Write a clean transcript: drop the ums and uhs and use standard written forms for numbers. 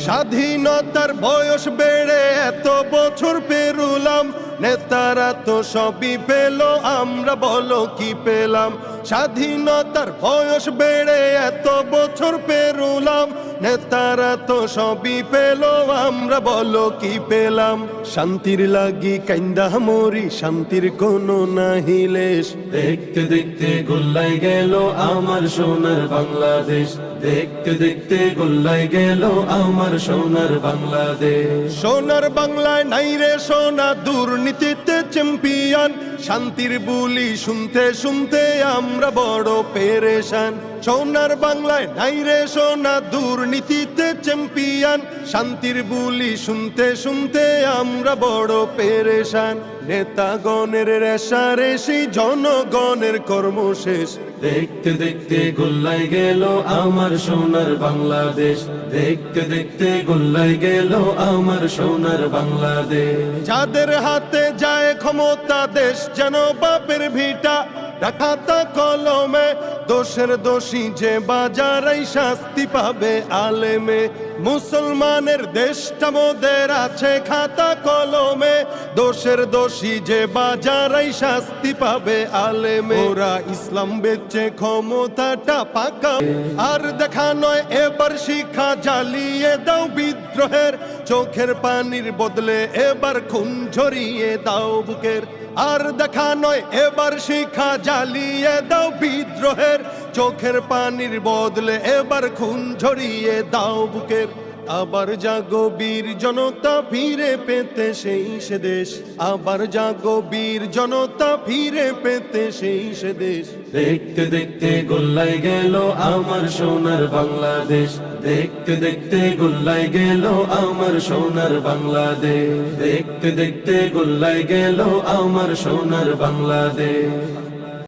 স্বাধীনতার বয়স বেড়ে এত বছর পেরুলাম, নেতারা তো সবই পেল, আমরা বলো কি পেলাম। স্বাধীনতার বয়স বেড়ে এত বছর পেরুলাম, নেতারা তো সবই পেল, আমরা বলো কি পেলাম। শান্তির লাগি কাইন্দা মরি, শান্তির কোনো নাহিলেশ। দেখতে দেখতে গোল্লাই গেল আমার সোনার বাংলাদেশ, দেখতে দেখতে গোল্লাই গেল আমার সোনার বাংলাদেশ। সোনার বাংলায় নাই রে সোনা, দুর্নীতিতে চ্যাম্পিয়ন। শান্তির বুলি শুনতে শুনতে আমরা বড় পেরেশান। সোনার বাংলায় নাই রে সোনা, দুর্নীতিতে চ্যাম্পিয়ন। শান্তির বুলি শুনতে শুনতে আমরা বড় পেরেশান। নেতাগণের রেশারেশি, জনগণের কর্মশেষ। দেখতে দেখতে গোল্লাই গেল আমার সোনার বাংলাদেশ, দেখতে দেখতে গোল্লাই গেল আমার সোনার বাংলাদেশ। যাদের হাতে যায় ক্ষমতা, দেশ যেন বাপের ভিটা। ডাকাতা কলমে দোষের দোষী যে বাজারাই শাস্তি পাবে আলেমে। মুসলমানের দেশটা মোদের আছে খাতা কলমে, দোষের দোষী যে বাজারাই শাস্তি পাবে আলেমে। ওরা ইসলাম বেচে ক্ষমতাটা পাকা, আর দেখা নয় এবার শিক্ষা জ্বালিয়ে দাও বিদ্রোহের। চোখের পানির বদলে এবার খুন ঝরিয়ে দাও বুকের। আর দেখা নয় এবার শিক্ষা জ্বালিয়ে দাও বিদ্রোহের। চোখের পানির বদলে এবার খুন ঝরিয়ে দাও বুকের। আবার জাগো বীর জনতা, ফিরে পেতে সেই সে দেশ। আবার জাগো বীর জনতা, ফিরে পেতে সেই সে দেশ। দেখতে দেখতে গোল্লাই গেল আমার সোনার বাংলাদেশ, দেখতে দেখতে গোল্লাই গেল আমার সোনার বাংলাদেশ, দেখতে দেখতে গোল্লাই গেল আমার সোনার বাংলাদেশ।